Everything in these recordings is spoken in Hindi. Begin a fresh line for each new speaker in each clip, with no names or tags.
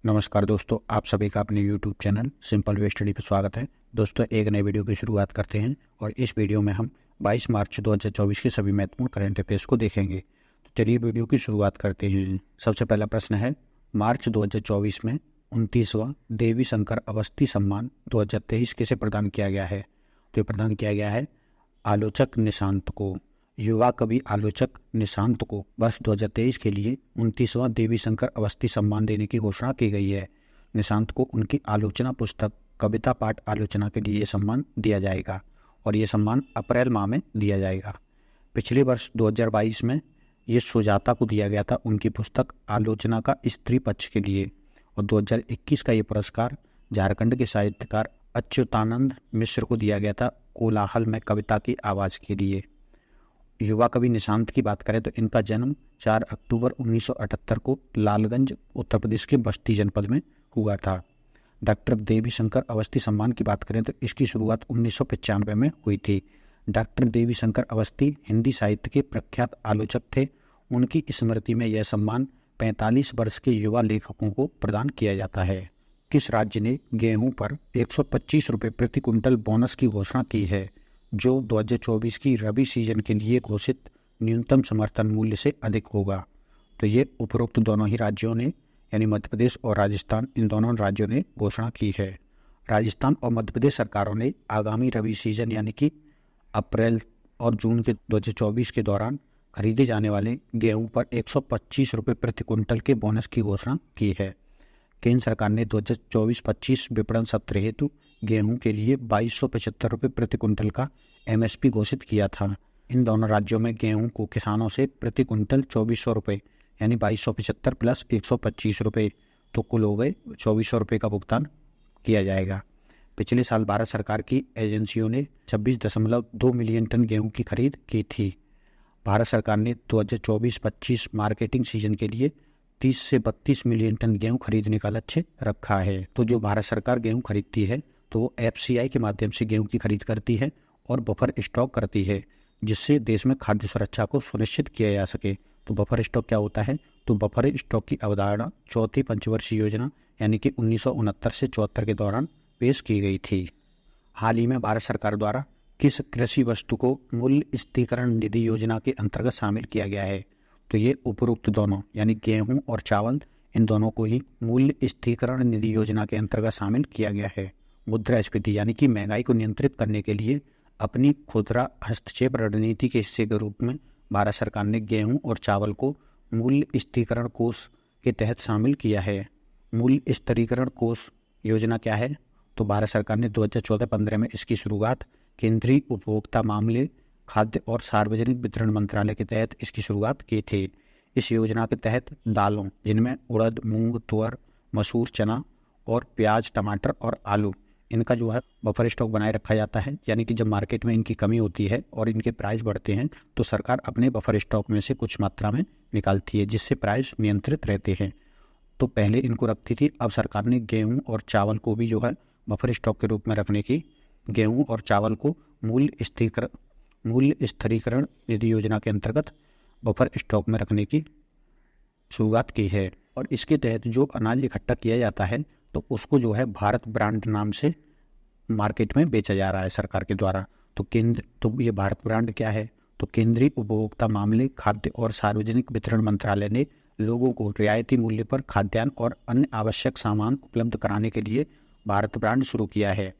नमस्कार दोस्तों, आप सभी का अपने YouTube channel simple way study पर स्वागत है। दोस्तों, एक नए वीडियो की शुरुआत करते हैं और इस वीडियो में हम 22 मार्च 2024 के सभी महत्वपूर्ण करंट अफेयर्स को देखेंगे। तो चलिए वीडियो की शुरुआत करते हैं। सबसे पहला प्रश्न है, मार्च 2024 में 29वां देवी शंकर अवस्थी सम्मान 2023 किसे प्रदान किया गया है? तो ये प्रदान किया गया है आलोचक निशांत को। युवा कवि आलोचक निशांत को वर्ष 2023 के लिए 29वां देवी शंकर अवस्थी सम्मान देने की घोषणा की गई है। निशांत को उनकी आलोचना पुस्तक कविता पाठ आलोचना के लिए ये सम्मान दिया जाएगा और ये सम्मान अप्रैल माह में दिया जाएगा। पिछले वर्ष 2022 में ये सुजाता को दिया गया था उनकी पुस्तक आलोचना का स्त्री पक्ष के लिए, और 2021 का ये पुरस्कार झारखंड के साहित्यकार अच्युतानंद मिश्र को दिया गया था कोलाहल में कविता की आवाज़ के लिए। युवा कवि निशांत की बात करें तो इनका जन्म 4 अक्टूबर 1978 को लालगंज उत्तर प्रदेश के बस्ती जनपद में हुआ था। डॉक्टर देवी शंकर अवस्थी सम्मान की बात करें तो इसकी शुरुआत 1995 में हुई थी। डॉक्टर देवी शंकर अवस्थी हिंदी साहित्य के प्रख्यात आलोचक थे। उनकी स्मृति में यह सम्मान 45 वर्ष के युवा लेखकों को प्रदान किया जाता है। किस राज्य ने गेहूं पर 125 रुपये प्रति कुंटल बोनस की घोषणा की है, जो 2024 की रबी सीजन के लिए घोषित न्यूनतम समर्थन मूल्य से अधिक होगा? तो ये उपरोक्त दोनों ही राज्यों ने, यानी मध्य प्रदेश और राजस्थान, इन दोनों राज्यों ने घोषणा की है। राजस्थान और मध्य प्रदेश सरकारों ने आगामी रबी सीजन यानी कि अप्रैल और जून के 2024 के दौरान खरीदे जाने वाले गेहूं पर 125 रुपये प्रति कुंटल के बोनस की घोषणा की है। केंद्र सरकार ने 2024-25 विपणन सत्र हेतु गेहूं के लिए 2275 रुपये प्रति कुंटल का MSP घोषित किया था। इन दोनों राज्यों में गेहूं को किसानों से प्रति कुंटल 2400 रुपये यानी 2275 प्लस 125 रुपये, तो कुल हो गए 2400 रुपये का भुगतान किया जाएगा। पिछले साल भारत सरकार की एजेंसियों ने 26.2 मिलियन टन गेहूं की खरीद की थी। भारत सरकार ने 2024-25 मार्केटिंग सीजन के लिए 30 से 32 मिलियन टन गेहूं खरीदने का लक्ष्य रखा है। तो जो भारत सरकार गेहूं खरीदती है तो वो FCI के माध्यम से गेहूं की खरीद करती है और बफर स्टॉक करती है, जिससे देश में खाद्य सुरक्षा को सुनिश्चित किया जा सके। तो बफर स्टॉक क्या होता है? तो बफर स्टॉक की अवधारणा चौथी पंचवर्षीय योजना यानी कि 1969 से 74 के दौरान पेश की गई थी। हाल ही में भारत सरकार द्वारा किस कृषि वस्तु को मूल्य स्थिरीकरण निधि योजना के अंतर्गत शामिल किया गया है? तो ये उपरोक्त दोनों यानी गेहूं और चावल, इन दोनों को ही मूल्य स्थिरीकरण निधि योजना के अंतर्गत शामिल किया गया है। मुद्रास्फीति यानी कि महंगाई को नियंत्रित करने के लिए अपनी खुदरा हस्तक्षेप रणनीति के हिस्से के रूप में भारत सरकार ने गेहूं और चावल को मूल्य स्थिरीकरण कोष के तहत शामिल किया है। मूल्य स्थिरीकरण कोष योजना क्या है? तो भारत सरकार ने 2014-15 में इसकी शुरुआत केंद्रीय उपभोक्ता मामले, खाद्य और सार्वजनिक वितरण मंत्रालय के तहत इसकी शुरुआत की थी। इस योजना के तहत दालों, जिनमें उड़द, मूंग, तुअर, मसूर, चना और प्याज, टमाटर और आलू, इनका जो है बफर स्टॉक बनाए रखा जाता है। यानी कि जब मार्केट में इनकी कमी होती है और इनके प्राइस बढ़ते हैं तो सरकार अपने बफर स्टॉक में से कुछ मात्रा में निकालती है, जिससे प्राइस नियंत्रित रहते हैं। तो पहले इनको रखती थी, अब सरकार ने गेहूं और चावल को भी जो है बफर स्टॉक के रूप में रखने की, गेहूं और चावल को मूल्य स्थिरीकरण निधि योजना के अंतर्गत बफर स्टॉक में रखने की शुरुआत की है। और इसके तहत जो अनाज इकट्ठा किया जाता है तो उसको जो है भारत ब्रांड नाम से मार्केट में बेचा जा रहा है सरकार के द्वारा। तो ये भारत ब्रांड क्या है? तो केंद्रीय उपभोक्ता मामले, खाद्य और सार्वजनिक वितरण मंत्रालय ने लोगों को रियायती मूल्य पर खाद्यान्न और अन्य आवश्यक सामान उपलब्ध कराने के लिए भारत ब्रांड शुरू किया है।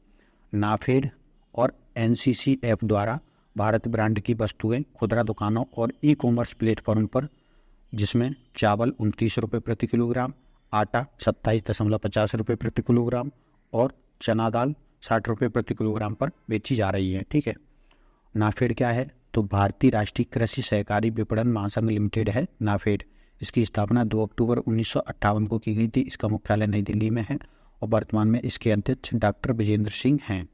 नाफेड और NCCF द्वारा भारत ब्रांड की वस्तुएं खुदरा दुकानों और ई-कॉमर्स प्लेटफॉर्म पर, जिसमें चावल 29 रुपये प्रति किलोग्राम, आटा 27.50 रुपये प्रति किलोग्राम और चना दाल 60 रुपये प्रति किलोग्राम पर बेची जा रही है। ठीक है। नाफेड क्या है? तो भारतीय राष्ट्रीय कृषि सहकारी विपणन महासंघ लिमिटेड है नाफेड। इसकी स्थापना 2 अक्टूबर 1958 को की गई थी। इसका मुख्यालय नई दिल्ली में है और वर्तमान में इसके अध्यक्ष डॉक्टर विजेंद्र सिंह हैं।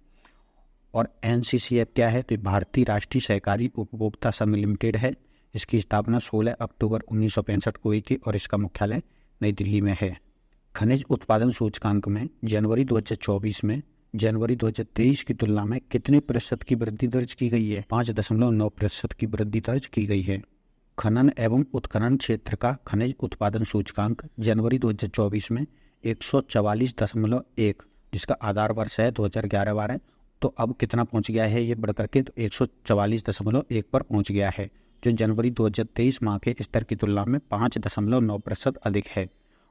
और NCCF क्या है? तो भारतीय राष्ट्रीय सहकारी उपभोक्ता संघ लिमिटेड है। इसकी स्थापना 16 अक्टूबर 1965 को हुई थी और इसका मुख्यालय नई दिल्ली में है। खनिज उत्पादन सूचकांक में जनवरी 2024 में जनवरी 2023 की तुलना में कितने प्रतिशत की वृद्धि दर्ज की गई है? 5.9% की वृद्धि दर्ज की गई है। खनन एवं उत्खनन क्षेत्र का खनिज उत्पादन सूचकांक जनवरी 2024 में 144.1, जिसका आधार वर्ष है 2011-12, तो अब कितना पहुंच गया है ये बढ़ करके, तो 144.1 पर पहुंच गया है, जो जनवरी 2023 माह के स्तर की तुलना में 5.9% अधिक है।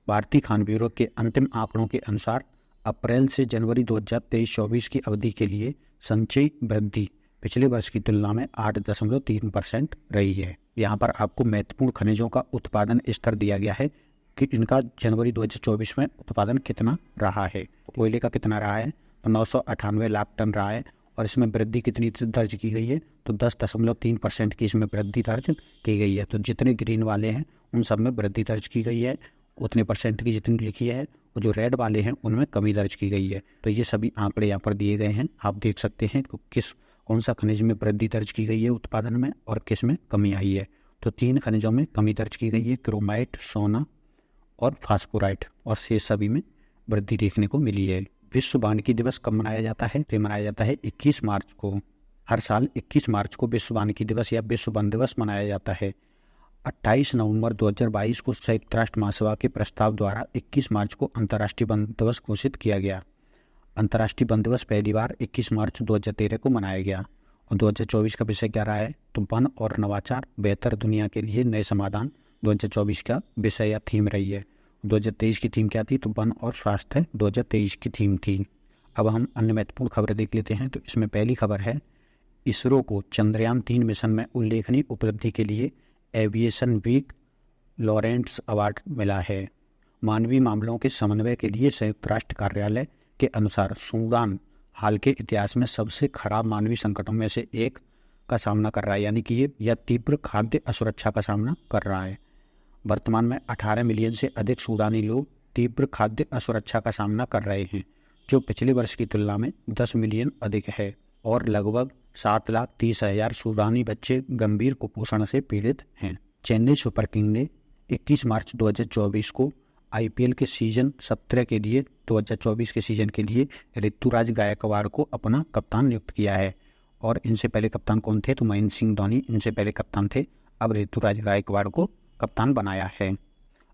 भारतीय खान ब्यूरो के अंतिम आंकड़ों के अनुसार अप्रैल से जनवरी 2023-24 की अवधि के लिए संचयी वृद्धि पिछले वर्ष की तुलना में 8.3% रही है। यहाँ पर आपको महत्वपूर्ण खनिजों का उत्पादन स्तर दिया गया है कि इनका जनवरी 2024 में उत्पादन कितना रहा है। कोयले का कितना रहा है, तो 998 लाख टन रहा है, और इसमें वृद्धि कितनी दर्ज की गई है, तो 10.3% की इसमें वृद्धि दर्ज की गई है। तो जितने ग्रीन वाले हैं उन सब में वृद्धि दर्ज की गई है, उतने परसेंट की जितनी लिखी है, और जो रेड वाले हैं उनमें कमी दर्ज की गई है। तो ये सभी आंकड़े यहाँ पर दिए गए हैं, आप देख सकते हैं कि कौन सा खनिज में वृद्धि दर्ज की गई है उत्पादन में और किस में कमी आई है। तो 3 खनिजों में कमी दर्ज की गई है, क्रोमाइट, सोना और फास्फोराइट, और शेष सभी में वृद्धि देखने को मिली है। विश्व वानिकी दिवस कब मनाया जाता है, तो मनाया जाता है 21 मार्च को। हर साल 21 मार्च को विश्व वानिकी दिवस या विश्व वन दिवस मनाया जाता है। 28 नवंबर 2022 को संयुक्त राष्ट्र महासभा के प्रस्ताव द्वारा 21 मार्च को अंतर्राष्ट्रीय वन दिवस घोषित किया गया। अंतर्राष्ट्रीय वन दिवस पहली बार 21 मार्च 2013 को मनाया गया। और 2024 का विषय क्या रहा है, तो वन और नवाचार, बेहतर दुनिया के लिए नए समाधान 2024 का विषय या थीम रही है। 2023 की थीम क्या थी, तो वन और स्वास्थ्य 2023 की थीम थी। अब हम अन्य महत्वपूर्ण खबरें देख लेते हैं। तो इसमें पहली खबर है, इसरो को चंद्रयान 3 मिशन में उल्लेखनीय उपलब्धि के लिए एविएशन वीक लॉरेंस अवार्ड मिला है। मानवीय मामलों के समन्वय के लिए संयुक्त राष्ट्र कार्यालय के अनुसार सूडान हाल के इतिहास में सबसे खराब मानवीय संकटों में से एक का सामना कर रहा है, यानी कि यह तीव्र खाद्य असुरक्षा का सामना कर रहा है। वर्तमान में 18 मिलियन से अधिक सूडानी लोग तीव्र खाद्य असुरक्षा का सामना कर रहे हैं, जो पिछले वर्ष की तुलना में 10 मिलियन अधिक है, और लगभग 7,30,000 सूडानी बच्चे गंभीर कुपोषण से पीड़ित हैं। चेन्नई सुपर किंग ने 21 मार्च 2024 को आईपीएल के सीजन 17 के लिए 2024 के सीजन के लिए ऋतुराज गायकवाड़ को अपना कप्तान नियुक्त किया है। और इनसे पहले कप्तान कौन थे, तो महेंद्र सिंह धोनी इनसे पहले कप्तान थे। अब ऋतुराज गायकवाड़ को कप्तान बनाया है।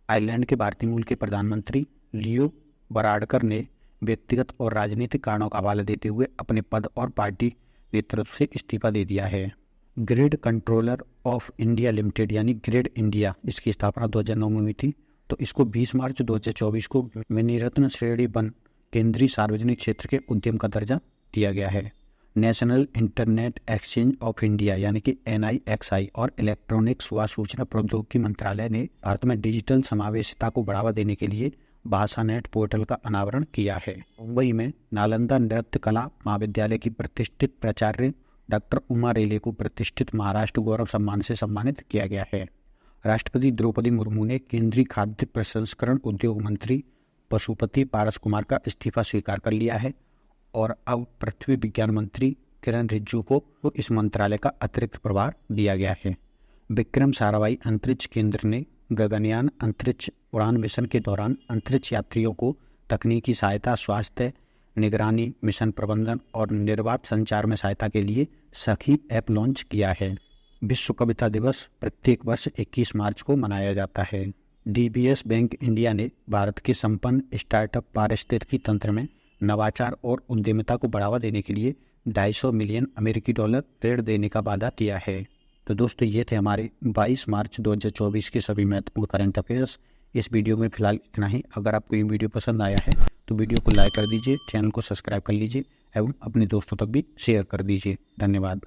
आयरलैंड के भारतीय मूल के प्रधानमंत्री लियो वराडकर ने व्यक्तिगत और राजनीतिक कारणों का हवाला देते हुए अपने पद और पार्टी नेतृत्व से इस्तीफा दे दिया है। Grid controller of India limited यानी ग्रिड इंडिया, इसकी स्थापना 2009 में हुई थी। तो इसको 20 मार्च 2024 को मिनीरत्न श्रेणी वन केंद्रीय सार्वजनिक क्षेत्र के उद्यम का दर्जा दिया गया है। National internet exchange of India यानी कि NIXI और इलेक्ट्रॉनिक्स व सूचना प्रौद्योगिकी मंत्रालय ने भारत में डिजिटल समावेशिता को बढ़ावा देने के लिए भाषा नेट पोर्टल का अनावरण किया है। मुंबई में नालंदा नृत्य कला महाविद्यालय की प्रतिष्ठित प्राचार्य डॉक्टर उमा रेले को प्रतिष्ठित महाराष्ट्र गौरव सम्मान से सम्मानित किया गया है। राष्ट्रपति द्रौपदी मुर्मू ने केंद्रीय खाद्य प्रसंस्करण उद्योग मंत्री पशुपति पारस कुमार का इस्तीफा स्वीकार कर लिया है, और अब पृथ्वी विज्ञान मंत्री किरण रिजिजू को इस मंत्रालय का अतिरिक्त प्रभार दिया गया है। विक्रम साराभाई अंतरिक्ष केंद्र ने गगनयान अंतरिक्ष उड़ान मिशन के दौरान अंतरिक्ष यात्रियों को तकनीकी सहायता, स्वास्थ्य निगरानी, मिशन प्रबंधन और निर्बाध संचार में सहायता के लिए सखी ऐप लॉन्च किया है। विश्व कविता दिवस प्रत्येक वर्ष 21 मार्च को मनाया जाता है। DBS बैंक इंडिया ने भारत के संपन्न स्टार्टअप पारिस्थितिकी तंत्र में नवाचार और उद्यमिता को बढ़ावा देने के लिए $250 मिलियन अमेरिकी डॉलर ऋण देने का वादा किया है। तो दोस्तों, ये थे हमारे 22 मार्च 2024 के सभी महत्वपूर्ण करंट अफेयर्स। इस वीडियो में फिलहाल इतना ही। अगर आपको ये वीडियो पसंद आया है तो वीडियो को लाइक कर दीजिए, चैनल को सब्सक्राइब कर लीजिए एवं अपने दोस्तों तक भी शेयर कर दीजिए। धन्यवाद।